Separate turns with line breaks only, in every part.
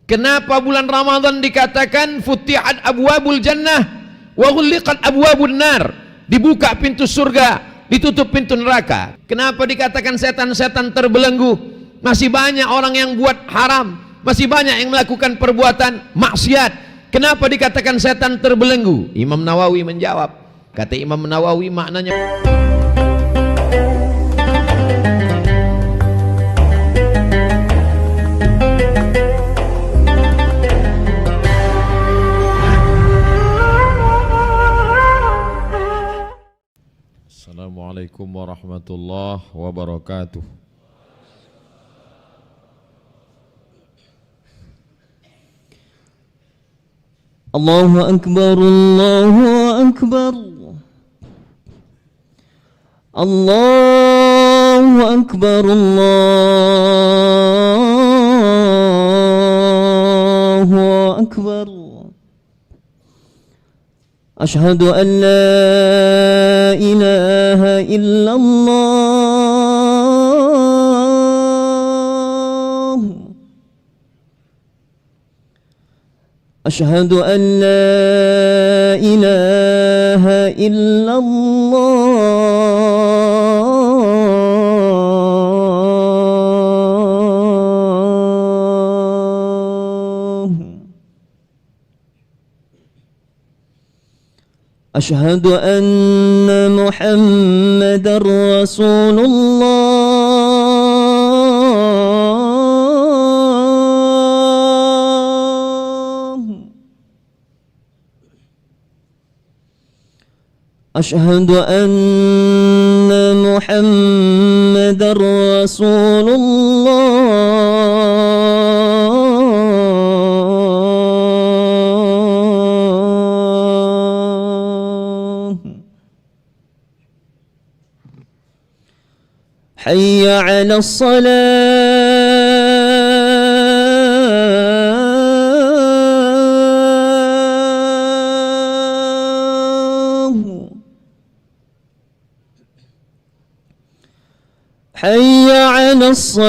Kenapa bulan Ramadan dikatakan futihat abwabul jannah wa ghulliqat abwabun nar, dibuka pintu surga, ditutup pintu neraka? Kenapa dikatakan setan-setan terbelenggu? Masih banyak orang yang buat haram, masih banyak yang melakukan perbuatan maksiat. Kenapa dikatakan setan terbelenggu? Imam Nawawi menjawab. Kata Imam Nawawi, maknanya Assalamualaikum warahmatullahi wabarakatuh.
Allahu Akbar, Allahu Akbar, Allahu Akbar, Allahu Akbar. Ashhadu an la ilaha illallah. Ashhadu an la ilaha illallah. Ashhadu anna Muhammadar Rasulullah. Ashhadu anna Muhammadar Rasulullah. Hayya 'alas salah. Hayya 'alas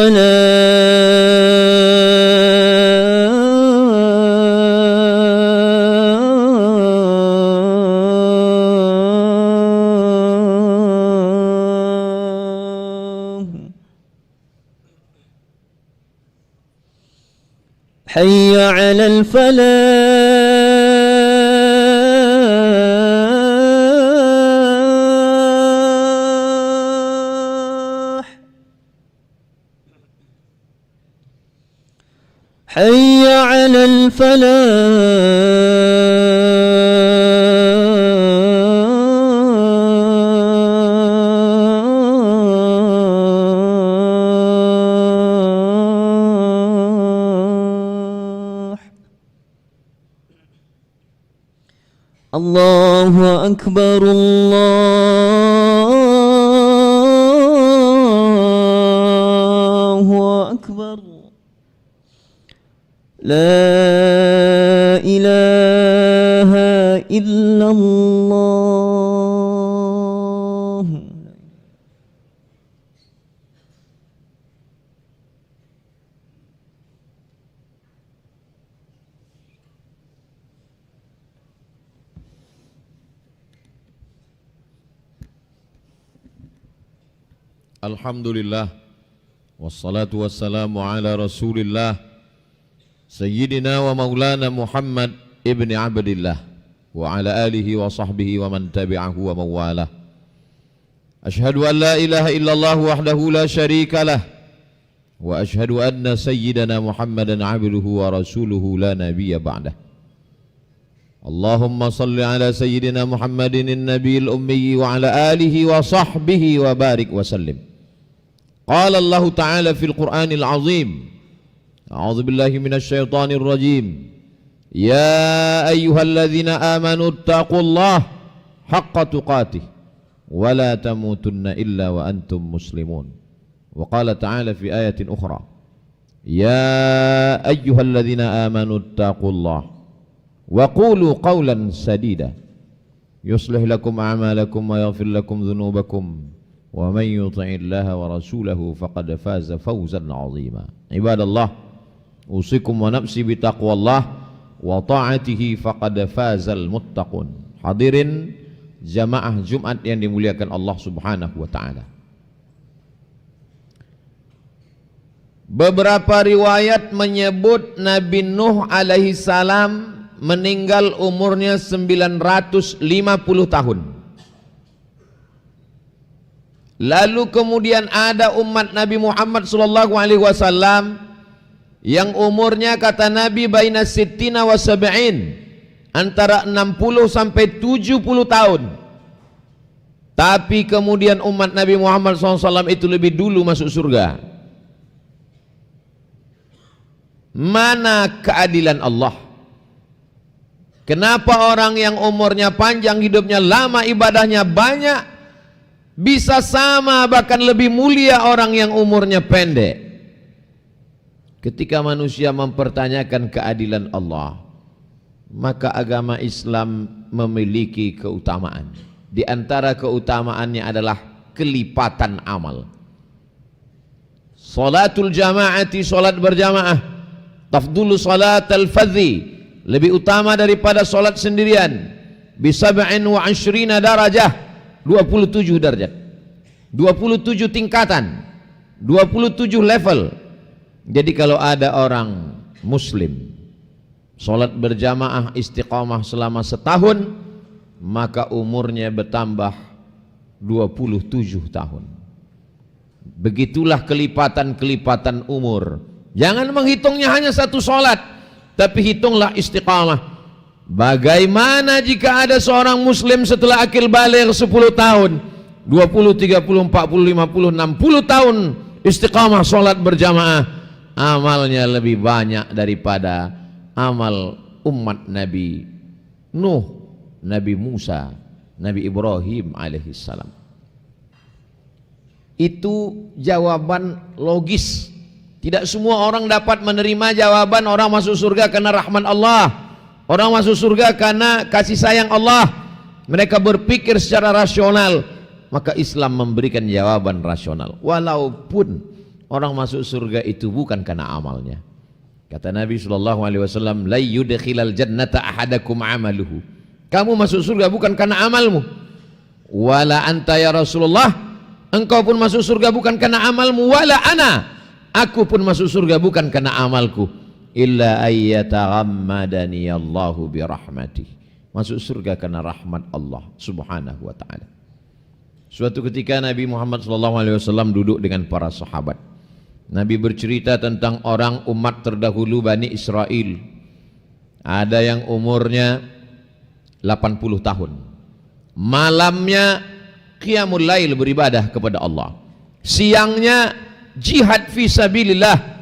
حي على الفلاح. حي على Allahu Akbar, Allahu Akbar. La ilaha illallah.
Alhamdulillah, wassalatu wassalamu ala rasulillah Sayyidina wa maulana Muhammad ibni Abdillah wa ala alihi wa sahbihi wa man tabi'ahu wa mawalah. Ashhadu an la ilaha illallah wahdahu la sharika lah wa ashhadu anna sayyidana Muhammadan abduhu wa rasuluhu la nabiyya ba'dah. Allahumma salli ala sayyidina Muhammadin an-nabiyil ummi wa ala alihi wa sahbihi wa barik wa sallim. Qala Allah Ta'ala fil Qur'anil Azim, A'udzu billahi minasy syaithanir rajim. Ya ayyuhalladzina amanu taqullaha haqqa tuqatih wa la tamutunna illa wa antum muslimun. Wa qala ta'ala fi ayatin ukhra, Ya ayyuhalladzina amanu taqullaha wa qulu qawlan sadida yuslih lakum a'malakum wa yaghfir lakum dhunubakum wa man yuti'illaha wa rasulahu faqad faza fawzan 'azima. Ibadallah, Usikum wa nafsi bitaqwallah wa ta'atihi faqad fazal muttaqun. Hadirin jamaah Jumat yang dimuliakan Allah Subhanahu wa taala. Beberapa riwayat menyebut Nabi Nuh alaihi salam meninggal umurnya 950 tahun. Lalu kemudian ada umat Nabi Muhammad sallallahu alaihi wasallam yang umurnya kata Nabi baina sittina wa sab'in, antara 60 sampai 70 tahun. Tapi kemudian umat Nabi Muhammad SAW itu lebih dulu masuk surga. Mana keadilan Allah? Kenapa orang yang umurnya panjang, hidupnya lama, ibadahnya banyak, bisa sama bahkan lebih mulia orang yang umurnya pendek? Ketika manusia mempertanyakan keadilan Allah, maka agama Islam memiliki keutamaan. Di antara keutamaannya adalah kelipatan amal. Salatul jamaati, salat berjamaah, tafdulu salat al-fadhi, lebih utama daripada salat sendirian. Bi 27 darajah, 27 derajat, 27 tingkatan, 27 level. Jadi kalau ada orang muslim salat berjamaah istiqamah selama setahun, maka umurnya bertambah 27 tahun. Begitulah kelipatan-kelipatan umur. Jangan menghitungnya hanya satu salat, tapi hitunglah istiqamah. Bagaimana jika ada seorang muslim setelah akil baligh 10 tahun, 20, 30, 40, 50, 60 tahun istiqamah salat berjamaah, amalnya lebih banyak daripada amal umat Nabi Nuh, Nabi Musa, Nabi Ibrahim alaihissalam. Itu jawaban logis. Tidak semua orang dapat menerima jawaban orang masuk surga karena rahmat Allah, orang masuk surga karena kasih sayang Allah. Mereka berpikir secara rasional, maka Islam memberikan jawaban rasional. Walaupun orang masuk surga itu bukan karena amalnya. Kata Nabi SAW, la yudkhilal jannata ahadakum amaluhu. Kamu masuk surga bukan karena amalmu. Wala anta ya Rasulullah, engkau pun masuk surga bukan karena amalmu. Wala ana, aku pun masuk surga bukan karena amalku. Illa ayyataghammadani Allahu birahmatih. Masuk surga karena rahmat Allah Subhanahu wa taala. Suatu ketika Nabi Muhammad SAW duduk dengan para sahabat. Nabi bercerita tentang orang umat terdahulu Bani Israel. Ada yang umurnya 80 tahun. Malamnya qiyamul lail, beribadah kepada Allah. Siangnya jihad fi sabilillah.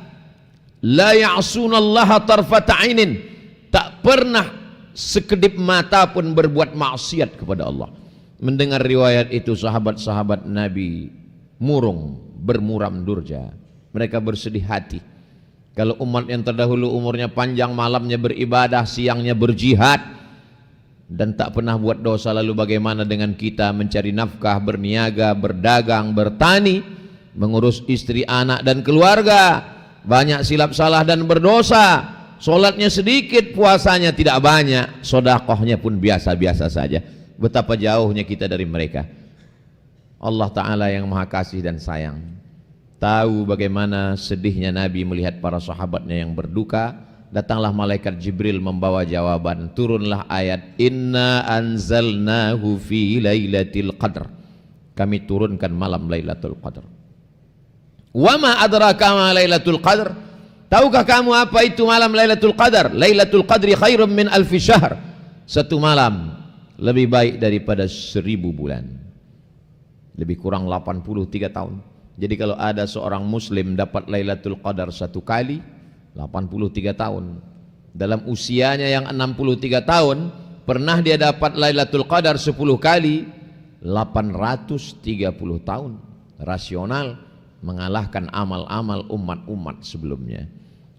La ya'sunallaha tarfata ainin. Tak pernah sekedip mata pun berbuat maksiat kepada Allah. Mendengar riwayat itu sahabat-sahabat Nabi murung, bermuram durja. Mereka bersedih hati. Kalau umat yang terdahulu umurnya panjang, malamnya beribadah, siangnya berjihad, dan tak pernah buat dosa, lalu bagaimana dengan kita mencari nafkah, berniaga, berdagang, bertani, mengurus istri, anak dan keluarga, banyak silap salah dan berdosa, solatnya sedikit, puasanya tidak banyak, sedekahnya pun biasa-biasa saja. Betapa jauhnya kita dari mereka. Allah Ta'ala yang maha kasih dan sayang tahu bagaimana sedihnya Nabi melihat para sahabatnya yang berduka. Datanglah malaikat Jibril membawa jawaban. Turunlah ayat, inna anzalnahu fi lailatul qadr. Kami turunkan malam Lailatul Qadar. Wa ma adraka ma Lailatul Qadar? Tahukah kamu apa itu malam Lailatul Qadar? Lailatul Qadri khairum min alfi syahr. Satu malam lebih baik daripada 1000 bulan. Lebih kurang 83 tahun. Jadi kalau ada seorang muslim dapat Lailatul Qadar satu kali, 83 tahun. Dalam usianya yang 63 tahun, pernah dia dapat Lailatul Qadar 10 kali, 830 tahun. Rasional, mengalahkan amal-amal umat-umat sebelumnya.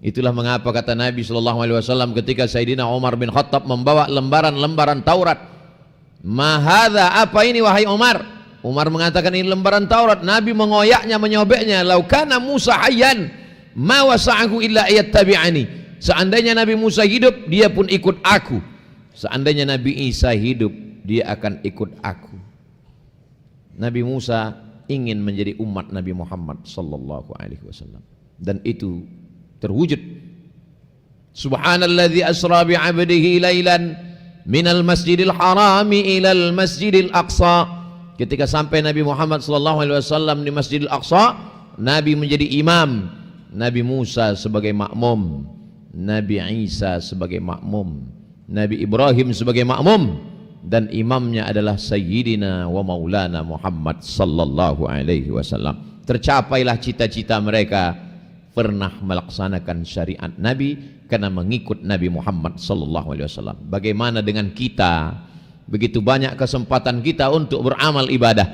Itulah mengapa kata Nabi SAW ketika Sayyidina Umar bin Khattab membawa lembaran-lembaran Taurat. Mahadha, apa ini wahai Umar? Umar mengatakan ini lembaran Taurat. Nabi mengoyaknya, menyobeknya. Laukana Musa hayyan, ma wasa'ahu illa ayattabi'ani. Seandainya Nabi Musa hidup, dia pun ikut aku. Seandainya Nabi Isa hidup, dia akan ikut aku. Nabi Musa ingin menjadi umat Nabi Muhammad sallallahu alaihi wasallam, dan itu terwujud. Subhanalladzi asra bi 'abdihi lailan minal masjidil harami ilal masjidil aqsa. Ketika sampai Nabi Muhammad sallallahu alaihi wasallam di Masjidil Aqsa, Nabi menjadi imam, Nabi Musa sebagai makmum, Nabi Isa sebagai makmum, Nabi Ibrahim sebagai makmum, dan imamnya adalah Sayyidina wa Maulana Muhammad sallallahu alaihi wasallam. Tercapailah cita-cita mereka, pernah melaksanakan syariat Nabi karena mengikut Nabi Muhammad sallallahu alaihi wasallam. Bagaimana dengan kita? Begitu banyak kesempatan kita untuk beramal ibadah.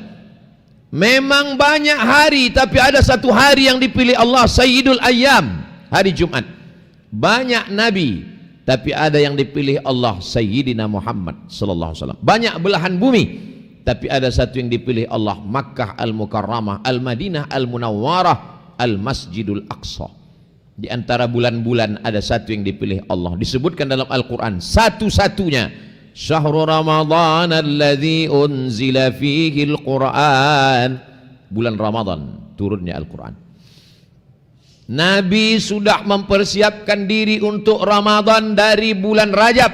Memang banyak hari, tapi ada satu hari yang dipilih Allah, Sayyidul Ayyam, hari Jumat. Banyak nabi, tapi ada yang dipilih Allah, Sayyidina Muhammad sallallahu alaihi wasallam. Banyak belahan bumi, tapi ada satu yang dipilih Allah, Makkah Al-Mukarramah, Al-Madinah Al-Munawwarah, Al-Masjidul Aqsa. Di antara bulan-bulan ada satu yang dipilih Allah, disebutkan dalam Al-Quran satu-satunya, Syahrul Ramadan alladzi unzila fihi al-Quran. Bulan Ramadan turunnya Al-Quran. Nabi sudah mempersiapkan diri untuk Ramadan dari bulan Rajab.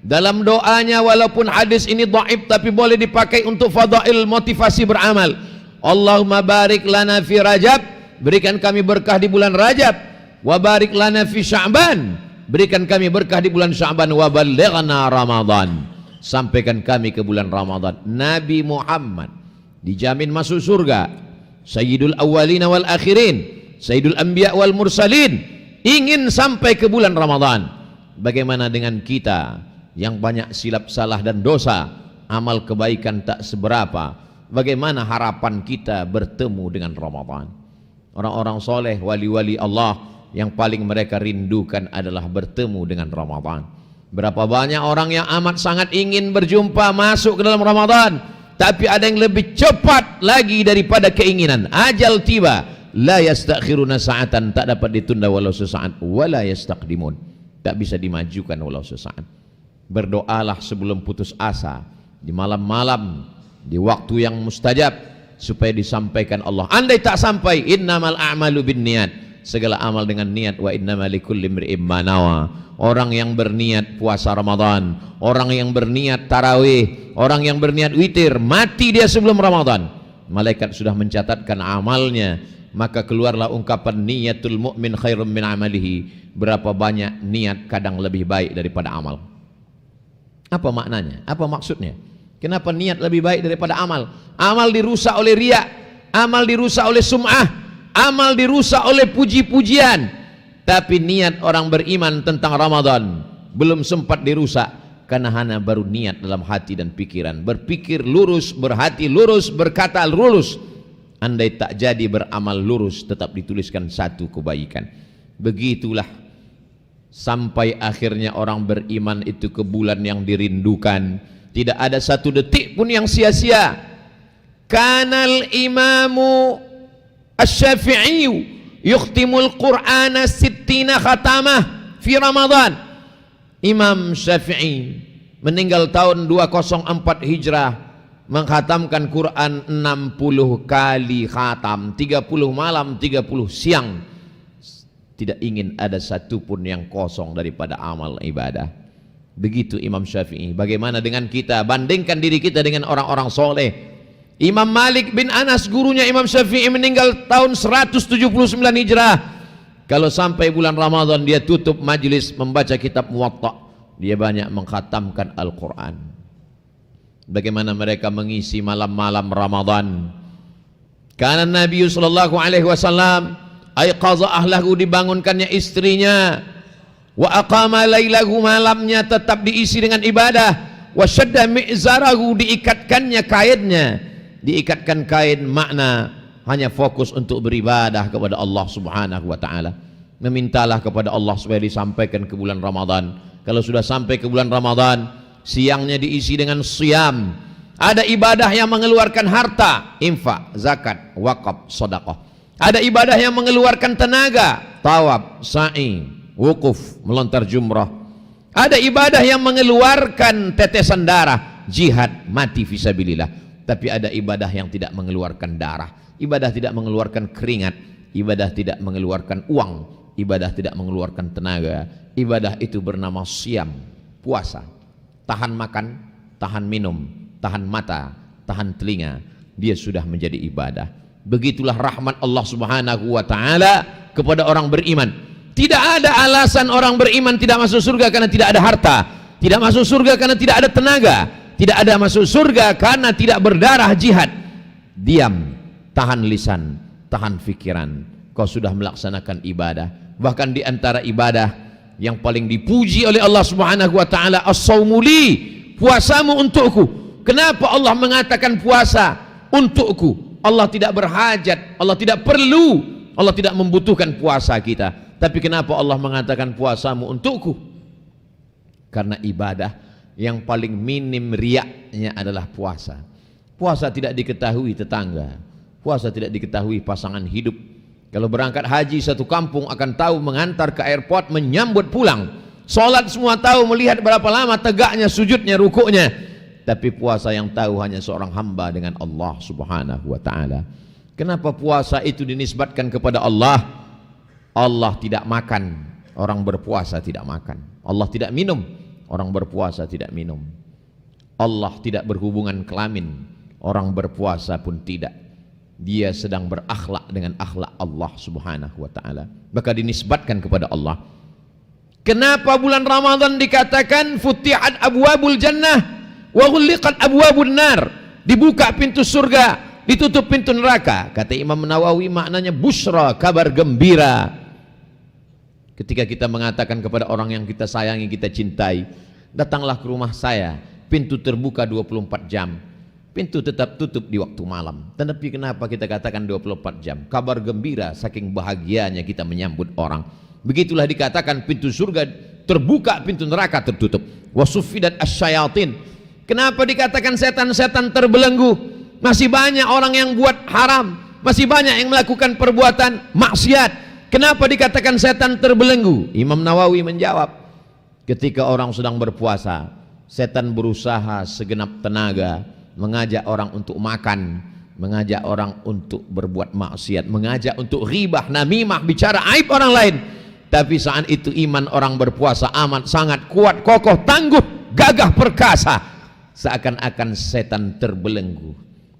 Dalam doanya, walaupun hadis ini dhaif, tapi boleh dipakai untuk fadail, motivasi beramal. Allahumma barik lana fi Rajab, berikan kami berkah di bulan Rajab. Wa barik lana fi Sya'ban, berikan kami berkah di bulan Sya'ban. Wa ballighna Ramadan, sampaikan kami ke bulan Ramadan. Nabi Muhammad dijamin masuk surga, Sayyidul Awwalin wal Akhirin, Sayyidul Anbiya wal Mursalin, ingin sampai ke bulan Ramadan. Bagaimana dengan kita yang banyak silap salah dan dosa, amal kebaikan tak seberapa? Bagaimana harapan kita bertemu dengan Ramadan? Orang-orang soleh, wali-wali Allah, yang paling mereka rindukan adalah bertemu dengan Ramadan. Berapa banyak orang yang amat sangat ingin berjumpa masuk ke dalam Ramadan, tapi ada yang lebih cepat lagi daripada keinginan. Ajal tiba, la yastakhiruna sa'atan, tak dapat ditunda walau sesaat, wala yastaqdimun, tak bisa dimajukan walau sesaat. Berdoalah sebelum putus asa, di malam-malam, di waktu yang mustajab, supaya disampaikan Allah. Andai tak sampai, innamal a'malu binniyat, segala amal dengan niat. Wa innamal likulli imri'in ma nawa. Orang yang berniat puasa Ramadan, orang yang berniat tarawih, orang yang berniat witir, mati dia sebelum Ramadan, malaikat sudah mencatatkan amalnya. Maka keluarlah ungkapan niyatul mu'min khairum min amalihi. Berapa banyak niat kadang lebih baik daripada amal. Apa maknanya? Apa maksudnya? Kenapa niat lebih baik daripada amal? Amal dirusak oleh riya, amal dirusak oleh sum'ah, amal dirusak oleh puji-pujian. Tapi niat orang beriman tentang Ramadan belum sempat dirusak, karena hanya baru niat dalam hati dan pikiran. Berpikir lurus, berhati lurus, berkata lurus. Andai tak jadi beramal lurus, tetap dituliskan satu kebaikan. Begitulah sampai akhirnya orang beriman itu ke bulan yang dirindukan. Tidak ada satu detik pun yang sia-sia. Kanal imamu Asy-Syafi'i yukhtimul Qur'ana sittina khatamah fi Ramadan. Imam Syafi'i meninggal tahun 204 Hijrah, menghatamkan Quran 60 kali khatam, 30 malam, 30 siang. Tidak ingin ada satupun yang kosong daripada amal ibadah. Begitu Imam Syafi'i. Bagaimana dengan kita? Bandingkan diri kita dengan orang-orang soleh. Imam Malik bin Anas, gurunya Imam Syafi'i, meninggal tahun 179 Hijrah. Kalau sampai bulan Ramadan dia tutup majlis membaca kitab Muwatta, dia banyak mengkhatamkan Al-Quran. Bagaimana mereka mengisi malam-malam Ramadan? Karena Nabi sallallahu alaihi wasallam aiqaza ahlahu, dibangunkannya istrinya, wa aqama lailahu, malamnya tetap diisi dengan ibadah, wa syadda mi'zarahu, diikatkannya kainnya. Diikatkan kain makna hanya fokus untuk beribadah kepada Allah Subhanahu wa taala. Memintalah kepada Allah supaya disampaikan ke bulan Ramadan. Kalau sudah sampai ke bulan Ramadan, siangnya diisi dengan siyam. Ada ibadah yang mengeluarkan harta, infak, zakat, wakaf, sedekah. Ada ibadah yang mengeluarkan tenaga, tawaf, sa'i, wukuf, melontar jumrah. Ada ibadah yang mengeluarkan tetesan darah, jihad, mati fisabilillah. Tapi ada ibadah yang tidak mengeluarkan darah, ibadah tidak mengeluarkan keringat, ibadah tidak mengeluarkan uang, ibadah tidak mengeluarkan tenaga. Ibadah itu bernama siam, puasa. Tahan makan, tahan minum, tahan mata, tahan telinga, dia sudah menjadi ibadah. Begitulah rahmat Allah Subhanahu wa ta'ala kepada orang beriman. Tidak ada alasan orang beriman tidak masuk surga karena tidak ada harta, tidak masuk surga karena tidak ada tenaga, tidak ada masuk surga karena tidak berdarah jihad. Diam, tahan lisan, tahan fikiran, kau sudah melaksanakan ibadah. Bahkan di antara ibadah yang paling dipuji oleh Allah Subhanahu wa ta'ala, as-sawmu li, puasamu untukku. Kenapa Allah mengatakan puasa untukku? Allah tidak berhajat, Allah tidak perlu, Allah tidak membutuhkan puasa kita. Tapi kenapa Allah mengatakan puasamu untukku? Karena ibadah yang paling minim riaknya adalah puasa. Puasa tidak diketahui tetangga, puasa tidak diketahui pasangan hidup. Kalau berangkat haji satu kampung akan tahu, mengantar ke airport, menyambut pulang. Sholat semua tahu, melihat berapa lama tegaknya, sujudnya, rukuknya. Tapi puasa yang tahu hanya seorang hamba dengan Allah Subhanahu wa ta'ala. Kenapa puasa itu dinisbatkan kepada Allah? Allah tidak makan, orang berpuasa tidak makan. Allah tidak minum, orang berpuasa tidak minum. Allah tidak berhubungan kelamin, orang berpuasa pun tidak. Dia sedang berakhlak dengan akhlak Allah Subhanahu wa ta'ala, maka dinisbatkan kepada Allah. Kenapa bulan Ramadan dikatakan futihat abwabul jannah wa ghulliqat abwabun nar? Dibuka pintu surga, ditutup pintu neraka. Kata Imam Nawawi, maknanya busra, kabar gembira. Ketika kita mengatakan kepada orang yang kita sayangi, kita cintai, datanglah ke rumah saya, pintu terbuka 24 jam, pintu tetap tutup di waktu malam. Tetapi kenapa kita katakan 24 jam? Kabar gembira, saking bahagianya kita menyambut orang. Begitulah dikatakan pintu surga terbuka, pintu neraka tertutup. Wasuffidat asyayatin. Kenapa dikatakan setan-setan terbelenggu? Masih banyak orang yang buat haram, masih banyak yang melakukan perbuatan maksiat. Kenapa dikatakan setan terbelenggu? Imam Nawawi menjawab, ketika orang sedang berpuasa, setan berusaha segenap tenaga mengajak orang untuk makan, mengajak orang untuk berbuat maksiat, mengajak untuk ghibah, namimah, bicara aib orang lain. Tapi saat itu iman orang berpuasa amat sangat kuat, kokoh, tangguh, gagah perkasa. Seakan-akan setan terbelenggu,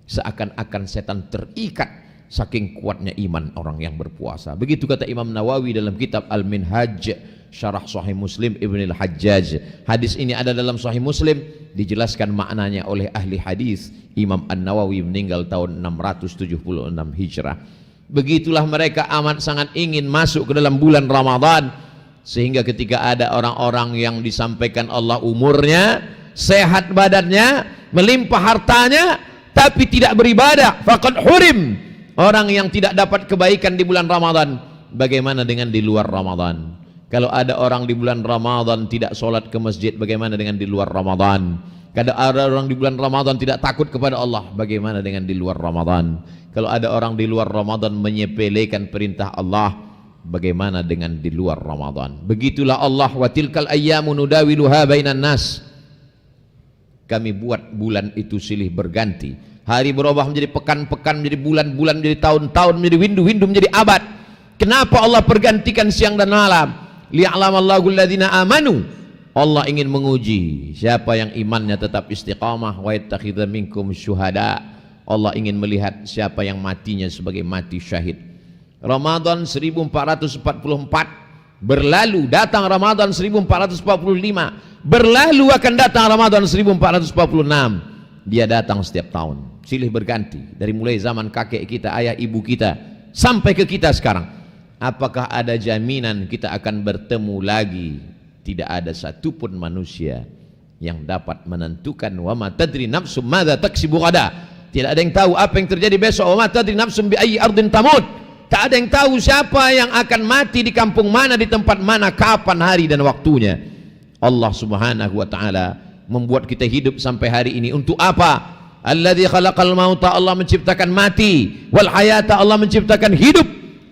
seakan-akan setan terikat, saking kuatnya iman orang yang berpuasa. Begitu kata Imam Nawawi dalam kitab Al-Minhaj Syarah Sahih Muslim Ibn al-Hajjaj. Hadis ini ada dalam Sahih Muslim, dijelaskan maknanya oleh ahli hadis. Imam An-Nawawi meninggal tahun 676 Hijrah. Begitulah mereka amat sangat ingin masuk ke dalam bulan Ramadan, sehingga ketika ada orang-orang yang disampaikan Allah umurnya, sehat badannya, melimpah hartanya, tapi tidak beribadah, faqad hurim. Orang yang tidak dapat kebaikan di bulan Ramadan, bagaimana dengan di luar Ramadan? Kalau ada orang di bulan Ramadan tidak sholat ke masjid, bagaimana dengan di luar Ramadan? Kalau ada orang di bulan Ramadan tidak takut kepada Allah, bagaimana dengan di luar Ramadan? Kalau ada orang di luar Ramadan menyepelekan perintah Allah, bagaimana dengan di luar Ramadan? Begitulah Allah, wa tilkal ayyamu nudawiluha bainan nas. Kami buat bulan itu silih berganti. Hari berubah menjadi pekan-pekan, menjadi bulan-bulan, menjadi tahun-tahun, menjadi windu-windu, menjadi abad. Kenapa Allah pergantikan siang dan malam? Liya'lamallahu alladhina amanu. Allah ingin menguji siapa yang imannya tetap istiqamah, wa yattakhidha minkum syuhada. Allah ingin melihat siapa yang matinya sebagai mati syahid. Ramadan 1444 berlalu, datang Ramadan 1445, berlalu akan datang Ramadan 1446. Dia datang setiap tahun, silih berganti, dari mulai zaman kakek kita, ayah ibu kita, sampai ke kita sekarang. Apakah ada jaminan kita akan bertemu lagi? Tidak ada satupun manusia yang dapat menentukan. Wa ma tadri nafsum madza taksibu ghadan. Tidak ada yang tahu apa yang terjadi besok. Wa ma tadri nafsum bi ayyi ardin tamut. Tak ada yang tahu siapa yang akan mati di kampung mana, di tempat mana, kapan hari dan waktunya. Allah Subhanahu wa ta'ala membuat kita hidup sampai hari ini untuk apa? Alladzi khalaqal mauta, Allah menciptakan mati, wal hayata, Allah menciptakan hidup,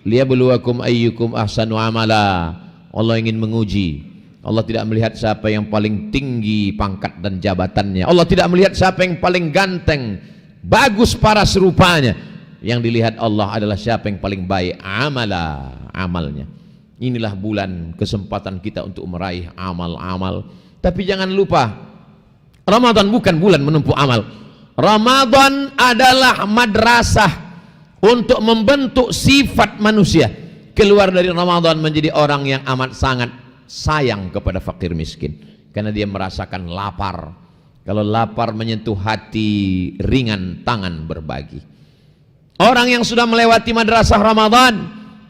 liyabluwakum ayyukum ahsanu amala. Allah ingin menguji. Allah tidak melihat siapa yang paling tinggi pangkat dan jabatannya. Allah tidak melihat siapa yang paling ganteng, bagus paras rupanya. Yang dilihat Allah adalah siapa yang paling baik amalnya. Inilah bulan kesempatan kita untuk meraih amal-amal. Tapi jangan lupa, Ramadan bukan bulan menumpuk amal. Ramadan adalah madrasah untuk membentuk sifat manusia. Keluar dari Ramadan menjadi orang yang amat sangat sayang kepada fakir miskin, karena dia merasakan lapar. Kalau lapar menyentuh hati, ringan tangan berbagi. Orang yang sudah melewati madrasah Ramadan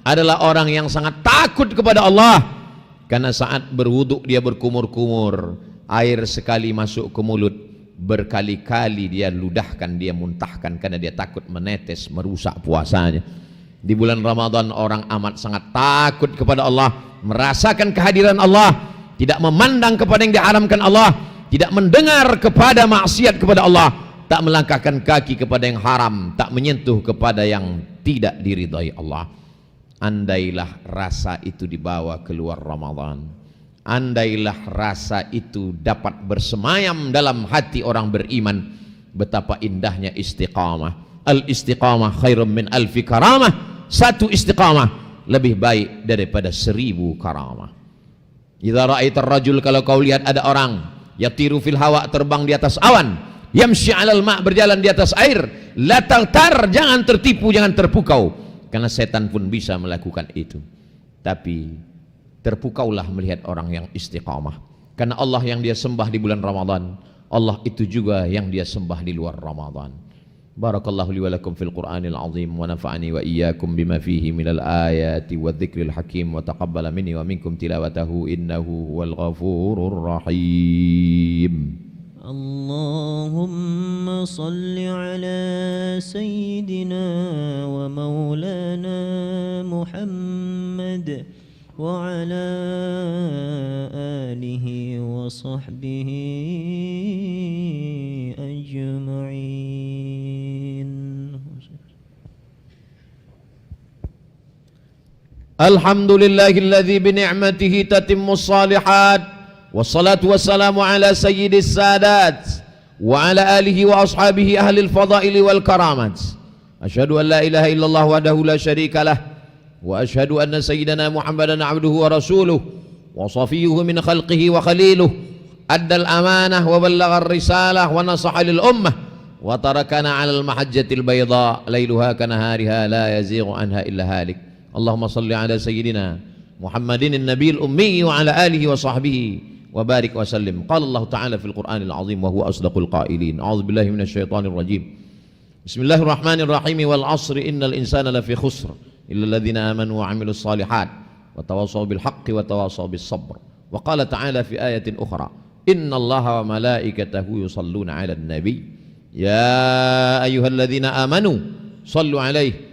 adalah orang yang sangat takut kepada Allah, karena saat berwudu dia berkumur-kumur, air sekali masuk ke mulut, berkali-kali dia ludahkan, dia muntahkan, karena dia takut menetes merusak puasanya. Di bulan Ramadan orang amat sangat takut kepada Allah, merasakan kehadiran Allah, tidak memandang kepada yang diharamkan Allah, tidak mendengar kepada maksiat kepada Allah, tak melangkahkan kaki kepada yang haram, tak menyentuh kepada yang tidak diridhai Allah. Andailah rasa itu dibawa keluar Ramadan, andailah rasa itu dapat bersemayam dalam hati orang beriman, betapa indahnya istiqamah. Al-istiqamah khairun min alfi karamah. Satu istiqamah lebih baik daripada 1000 karamah. Idza ra'aitar rajul, kalau kau lihat ada orang yatiru fil hawa, terbang di atas awan, yamshi 'alal ma', berjalan di atas air, la taghtar, jangan tertipu, jangan terpukau, karena setan pun bisa melakukan itu. Tapi terpukaulah melihat orang yang istiqamah, karena Allah yang dia sembah di bulan Ramadan, Allah itu juga yang dia sembah di luar Ramadan. Barakallahu li wa lakum fil Qur'anil azim wa nafa'ani wa iyyakum bima fihi minal ayati wadh-dhikril hakim wa taqabbala minni wa minkum tilawatahu innahu huwal ghafurur rahim.
Allahumma salli ala sayyidina wa maulana Muhammad wa ala alihi wa sahbihi ajma'in.
Alhamdulillahilladzi bi ni'matihi tatimmus shalihat, wassalatu wassalamu ala sayyidis sadat wa ala alihi wa ashabihi ahlil fadaili wal karamat. Asyhadu an la ilaha illallah wahdahu la syarika lah, wa asyhadu anna sayyidana Muhammadan abduhu wa rasuluh wa safiyuhu min khalqihi wa khaliluh, addal amanah wa ballaghar risalah wa nasaha lil ummah wa tarakana 'alal mahajjatil bayda lailuha kanahariha la yazighu anha illa halik. Allahumma salli ala sayyidina Muhammadin an-nabiyil ummi wa ala alihi wa sahbihi wa barik wa sallim. Qala Allah ta'ala fil Qur'anil azim wa huwa asdaqul qailin. A'udzu billahi minasy syaithanir rajim. Bismillahirrahmanirrahim. Wal 'ashri innal insana lafi khusr illa alladhina amanu wa 'amilus shalihat wa tawassaw bil haqqi wa tawassaw bis sabr. Wa qala ta'ala fi ayatin ukhra, innallaha wa malaikatahu yusalluna 'alan nabiy ya ayyuhalladzina amanu sallu 'alaihi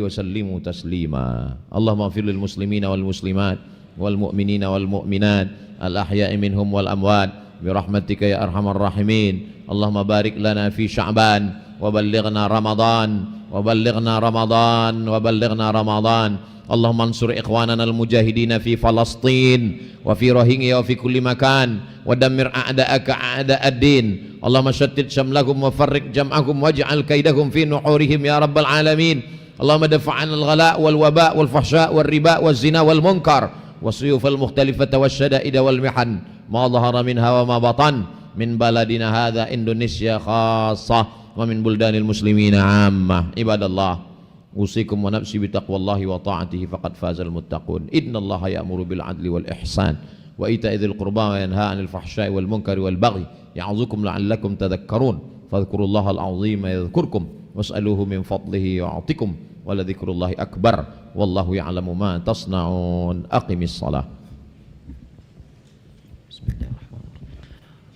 wa sallimu taslima. Allahumma ighfir lil muslimina wal muslimat wal mu'minina wal mu'minat al ahya'i minhum wal amwat bi rahmatika ya arhamar rahimin. Allahumma barik lana fi sya'ban wa ballighna ramadan wa ballighna ramadan wa ballighna ramadan. Allahumma ansur ikhwanana al mujahidina fi Falastin wa fi Rohingya wa fi kulli makan wa dammir a'da'aka a'da'ad din. Allahumma shattit syamlahum wa farriq jam'ahum waj'al kaidahum fi nuhurihim ya rabbal alamin. Allahumma dafa'an al-ghala' wal waba' wal fahsya' wal riba' wal zina wal munkar wasuyuf al mukhtalifata wasyada'id wal mihan ma dhahara minha wa ma batan min baladina hadha Indonesia khassah wa min buldanil muslimina 'ammah. Ibadallah, usikum wa nafsi bitaqwallahi wa ta'atihi faqad fazal muttaqun. Innallaha ya'muru bil 'adli wal ihsan wa ita'i dzil qurba wa yanha 'anil fahsya'i wal munkari wal baghi ya'udzukum la'allakum tadhakkarun. Fadhkurullahal 'azima yadhkurkum was'aluhu min fadlihi yu'tikum wa la dzikrullahi akbar wallahu ya'lamu ma tasna'un. Aqimis shalah.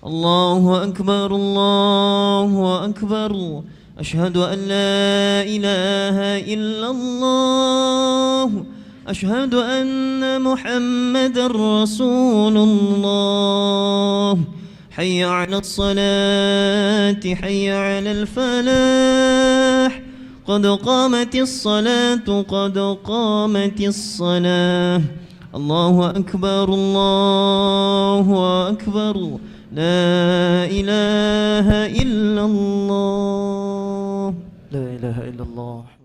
Allahu akbar, Allahu akbar. أشهد أن لا إله إلا الله أشهد أن محمد رسول الله حي على الصلاة حي على الفلاح قد قامت الصلاة قد قامت الصلاة الله أكبر الله أكبر لا إله إلا الله
لا إله إلا الله.